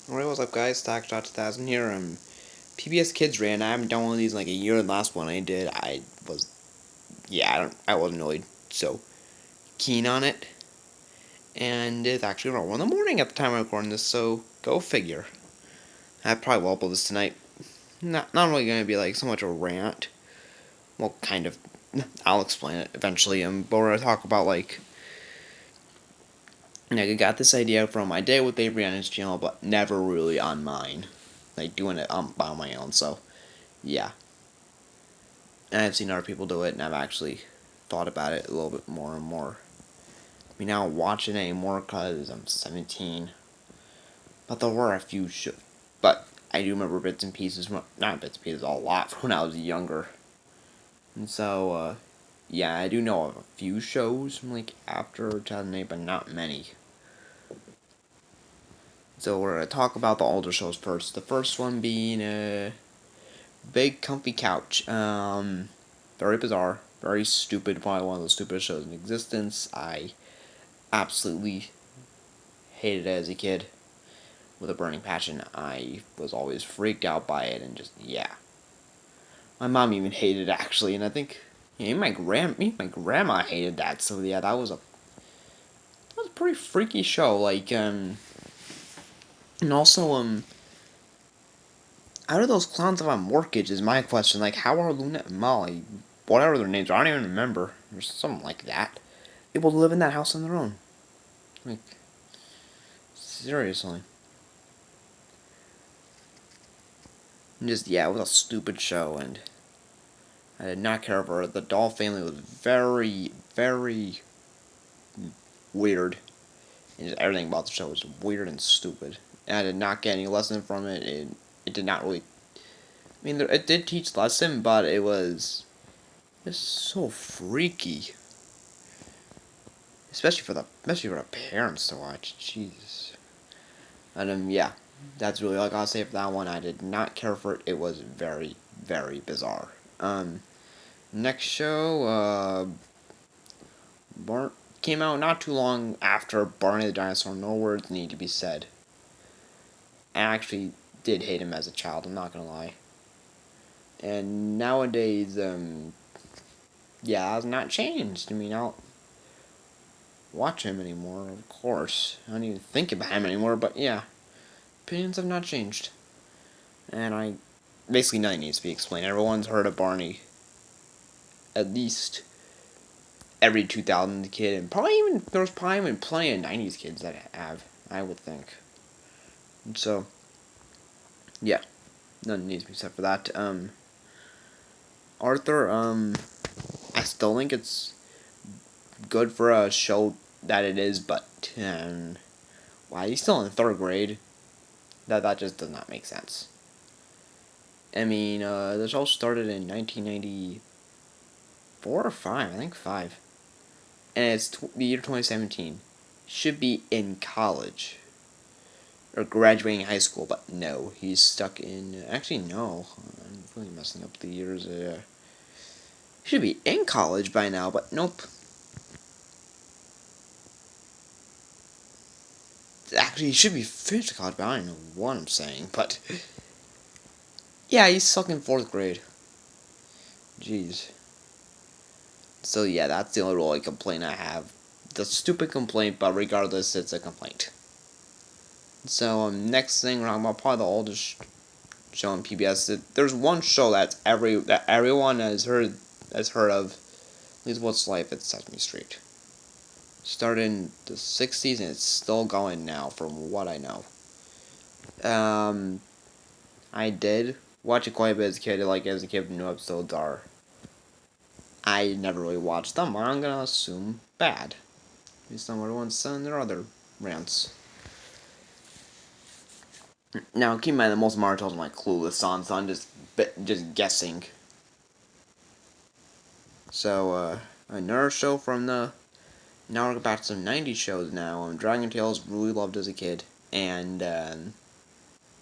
Alright, what's up guys, Stockshot 2000 here, PBS Kids ran. I haven't done one of these in like a year. The last one I did, I wasn't really so keen on it. And it's actually around 1 in the morning at the time I'm recording this, so go figure. I probably will upload this tonight. Not really gonna be like so much a rant. Well, kind of. I'll explain it eventually, but we're gonna talk about like, I got this idea from my day with Avery on his channel, but never really on mine. Like doing it by my own, so yeah. And I've seen other people do it, and I've actually thought about it a little bit more and more. I mean, I don't watch it anymore because I'm 17. But there were a few but I do remember bits and pieces, not bits and pieces, a lot from when I was younger. And so, yeah, I do know of a few shows from like after 2008, but not many. So we're going to talk about the older shows first. The first one being Big Comfy Couch. Very bizarre, very stupid, probably one of the stupidest shows in existence. I absolutely hated it as a kid with a burning passion. I was always freaked out by it, and just, yeah. My mom even hated it, actually, and I think even my grandma hated that, so yeah, that was a pretty freaky show, like, and also, out of those clowns have a mortgage is my question. Like, how are Luna and Molly, whatever their names are, I don't even remember, or something like that, able to live in that house on their own? Like, seriously. And just, yeah, it was a stupid show, and I did not care for it. The doll family was very, very weird. And just everything about the show was weird and stupid. And I did not get any lesson from it. It did not really. I mean, it did teach lesson, but it was just so freaky. Especially for the parents to watch. Jeez. And yeah, that's really all I gotta say for that one. I did not care for it. It was very, very bizarre. Next show, came out not too long after Barney the Dinosaur. No words need to be said. I actually did hate him as a child, I'm not gonna lie. And nowadays, yeah, has not changed. I mean, I don't watch him anymore, of course. I don't even think about him anymore, but yeah. Opinions have not changed. And basically nothing needs to be explained. Everyone's heard of Barney. At least every 2000 kid, and there's probably even plenty of 90s kids that have, I would think. And so, yeah, nothing needs to be said for that. Arthur, I still think it's good for a show that it is, but, why he's still in 3rd grade? That just does not make sense. I mean, the show started in 1994 or 5, I think 5. And it's the year 2017. Should be in college. Or graduating high school, but no. He's stuck in... Actually, no. I'm really messing up the years. He should be in college by now, but nope. Actually, he should be finished college, but I don't know what I'm saying, but... Yeah, he's stuck in 4th grade. Jeez. So yeah, that's the only really complaint I have. The stupid complaint, but regardless, it's a complaint. So, next thing we're talking about probably the oldest show on PBS. There's one show that everyone has heard of. At least what's life at Sesame Street. Started in the 60s and it's still going now, from what I know. I did watch it quite a bit as a kid. As a kid, new episodes are. I never really watched them. I'm gonna assume bad. Based on what everyone's saying their other rants. Now, keep in mind that most of my articles are like clueless on, so I'm just guessing. So, another show from the... Now we're back to some 90s shows now. Dragon Tales, really loved as a kid. And,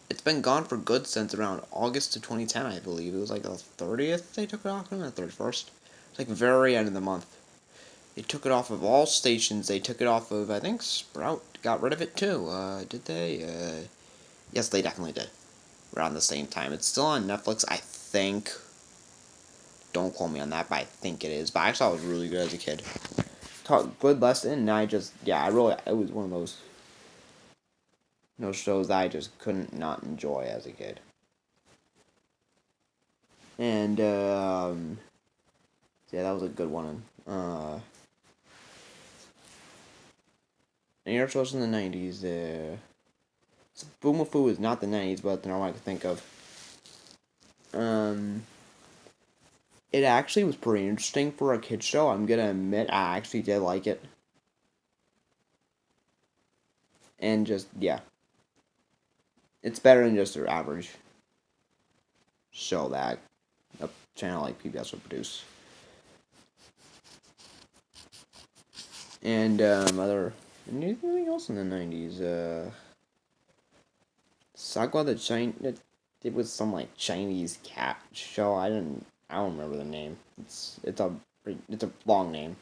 it's been gone for good since around August of 2010, I believe. It was like the 30th they took it off, the 31st. It's like very end of the month. They took it off of all stations. They took it off of, I think, Sprout got rid of it too. Did they? Yes, they definitely did. Around the same time. It's still on Netflix, I think. Don't quote me on that, but I think it is. But I thought it was really good as a kid. Taught good lesson, and I just, yeah, I really, it was one of those shows that I just couldn't not enjoy as a kid. And, yeah, that was a good one. And your shows in the 90s, Boomafu is not the 90s, but they're all I can think of. Um, it actually was pretty interesting for a kid show. I'm gonna admit, I actually did like it. And just, yeah. It's better than just their average show that a channel like PBS would produce. And, anything else in the 90s? Sagwa the it was some, like, Chinese cat show. I don't remember the name. It's a long name.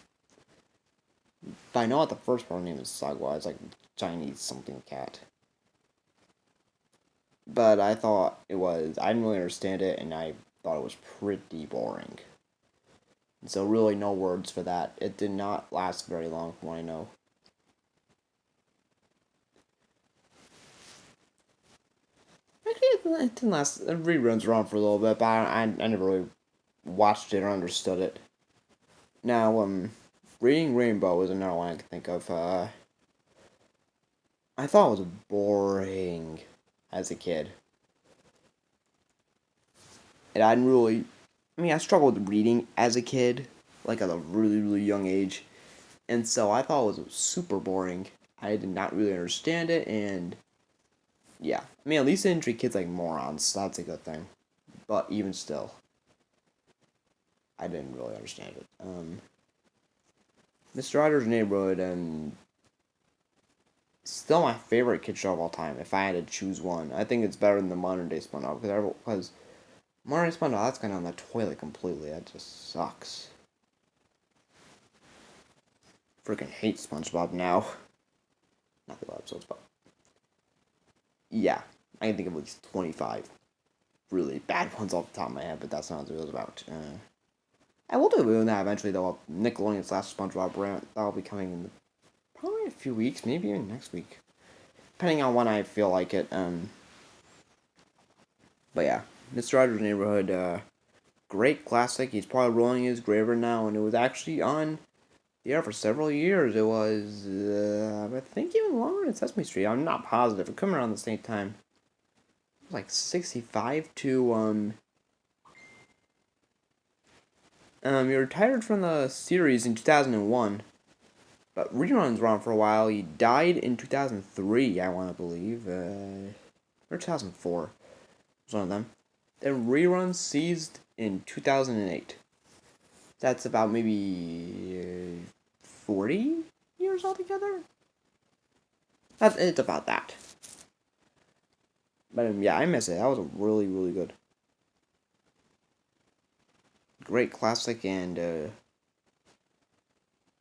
But I know what the first part name is Sagwa. It's like Chinese something cat. But I didn't really understand it, and I thought it was pretty boring. So really no words for that. It did not last very long from what I know. Actually, it didn't last. Reruns were on for a little bit, but I never really watched it or understood it. Now, Reading Rainbow is another one I can think of. I thought it was boring as a kid. And I didn't really. I mean, I struggled with reading as a kid, like at a really, really young age. And so I thought it was super boring. I did not really understand it, and yeah. I mean, at least it didn't treat kids like morons, so that's a good thing. But even still, I didn't really understand it. Mr. Rogers' Neighborhood, still my favorite kid show of all time. If I had to choose one, I think it's better than the modern day SpongeBob because modern day SpongeBob that's kind of on the toilet completely. That just sucks. Freaking hate SpongeBob now. Not the episodes, but yeah, I can think of at least 25 really bad ones off the top of my head, but that's not what it was about. I will do doing that eventually, though. Nickelodeon's last SpongeBob rant that'll be coming in probably a few weeks, maybe even next week, depending on when I feel like it. But yeah, Mr. Rogers' Neighborhood, great classic. He's probably rolling his grave right now, and it was actually on the air for several years. It was, I think, even longer than Sesame Street. I'm not positive. It came around the same time. It was like 65 to he retired from the series in 2001, but reruns were on for a while. He died in 2003, I want to believe, or 2004. Was one of them. Then reruns ceased in 2008. That's about maybe 40 years altogether. It's about that. But yeah, I miss it. That was a really, really good, great classic, and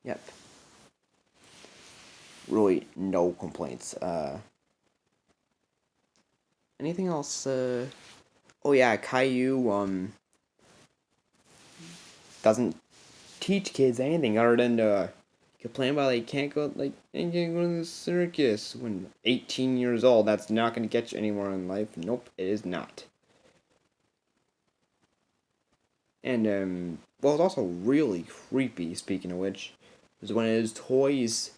yep, really no complaints. Anything else? Oh yeah, Caillou doesn't teach kids anything other than to complain about they can't go they can't go to the circus when 18 years old. That's not gonna get you anywhere in life. Nope, it is not. And what was also really creepy, speaking of which, was when his toys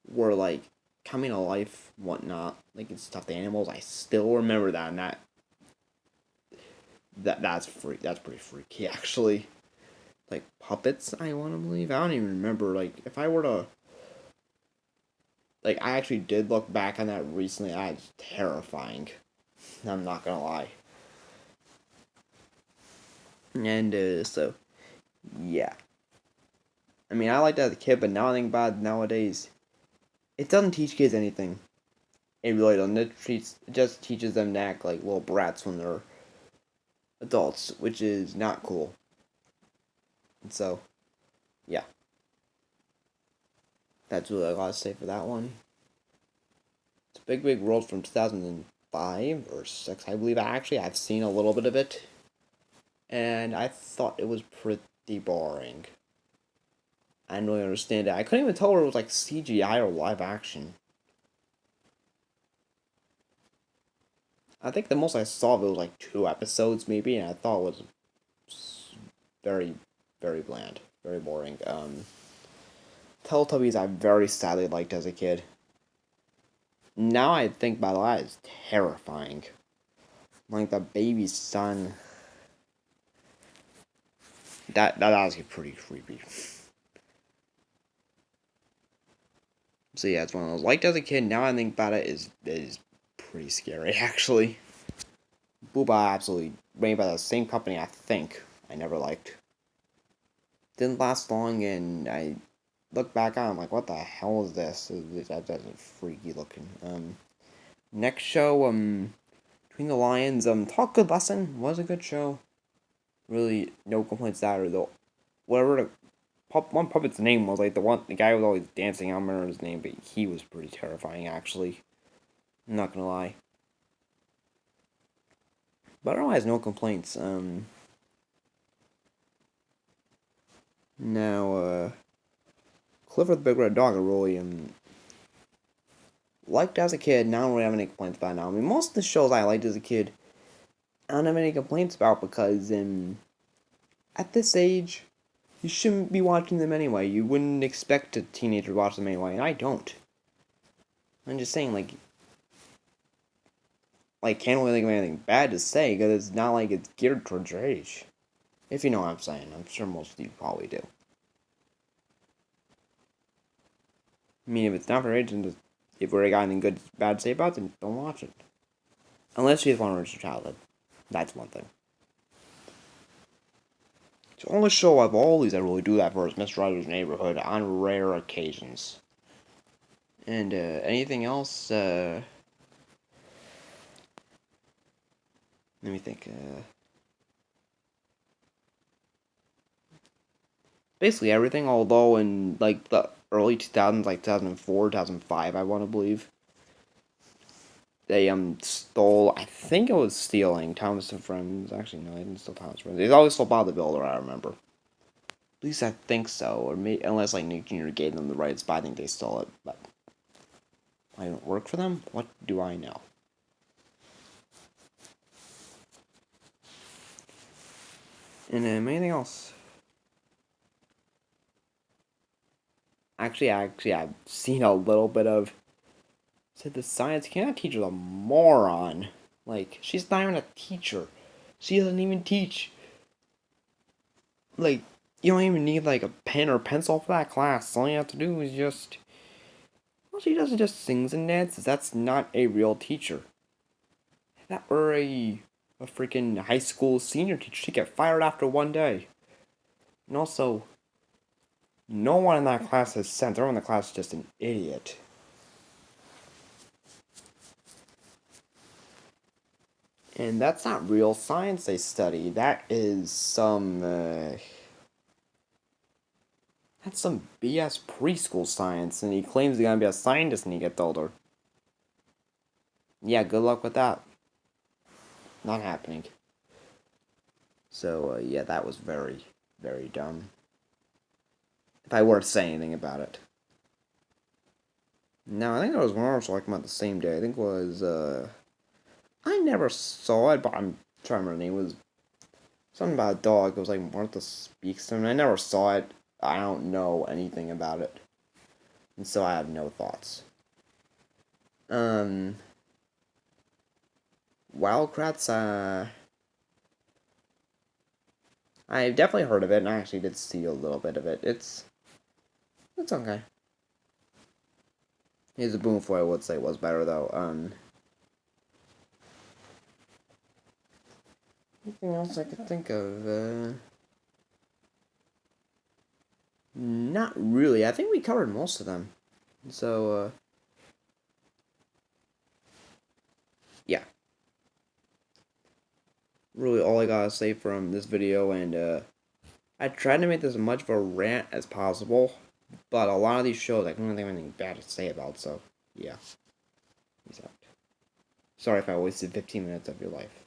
were like coming to life, whatnot, like it's stuffed animals. I still remember that, and that's pretty freaky actually. Like puppets, I want to believe. I don't even remember. Like if I were to, like, I actually did look back on that recently. That's terrifying. I'm not gonna lie. And so yeah. I mean, I liked that as a kid, but now I think about it nowadays, it doesn't teach kids anything. It really doesn't. It just teaches them to act like little brats when they're adults, which is not cool. And so, yeah, that's really all I gotta say for that one. It's a big, big world from 2000 5 or 6, I believe. Actually, I've seen a little bit of it, and I thought it was pretty boring. I didn't really understand it. I couldn't even tell whether it was like CGI or live action. I think the most I saw of it was like 2 episodes, maybe, and I thought it was very, very bland, very boring. Teletubbies I very sadly liked as a kid. Now I think about it, that is terrifying. Like the baby's son. That actually pretty creepy. So yeah, it's one of those. Liked as a kid, now I think about it, is pretty scary actually. Booba absolutely made by the same company I think I never liked. Didn't last long, and I look back on it, I'm like, what the hell is this? That's freaky looking. Next show, Between the Lions, Talk Good Lesson was a good show. Really, no complaints there, though. Whatever one puppet's name was, like the guy was always dancing, I don't remember his name, but he was pretty terrifying, actually. I'm not gonna lie. But otherwise, no complaints. Now, Clifford the Big Red Dog, I really liked as a kid. Now I don't really have any complaints about it now. I mean, most of the shows I liked as a kid, I don't have any complaints about because at this age, you shouldn't be watching them anyway. You wouldn't expect a teenager to watch them anyway, and I don't. I'm just saying, can't really think of anything bad to say because it's not like it's geared towards your age. If you know what I'm saying, I'm sure most of you probably do. I mean, if it's not for your age, and if we're got anything good, bad to say about it, then don't watch it. Unless you just want to reach your childhood. That's one thing. The only show of all these I really do that for is Mr. Rogers' Neighborhood on rare occasions. And anything else? Let me think. Basically everything, although in like the early 2000s, like 2004, 2005, I want to believe, they stole. I think it was stealing Thomas and Friends. Actually, no, they didn't steal Thomas and Friends. They always stole Bob the Builder. I remember. At least I think so, or maybe, unless like Nick Jr. gave them the rights, but I think they stole it. But I don't work for them. What do I know? And anything else? Actually, I've seen a little bit of. Said the science teacher's a moron. Like, she's not even a teacher. She doesn't even teach. Like, you don't even need like a pen or pencil for that class. All you have to do is just. Well, she does just sings and dances. That's not a real teacher. If that were a freaking high school senior teacher, she'd get fired after one day. And also, no one in that class has sense. Everyone in the class is just an idiot. And that's not real science they study. That is that's some BS preschool science, and he claims he's gonna be a scientist when he gets older. Yeah, good luck with that. Not happening. So, yeah, that was very, very dumb. If I were to say anything about it. Now, I think there was one more like about the same day. I think it was, I never saw it, but I'm trying to remember the name. It was something about a dog. It was like Martha Speaks to him. I never saw it. I don't know anything about it. And so I have no thoughts. Wildcrats, I've definitely heard of it, and I actually did see a little bit of it. It's okay. Here's a Boomfoy, I would say was better though. Anything else I could think of? Not really. I think we covered most of them. So, yeah. Really all I gotta say from this video, and I tried to make this as much of a rant as possible, but a lot of these shows I couldn't think of anything bad to say about, so, yeah. Peace out. Sorry if I wasted 15 minutes of your life.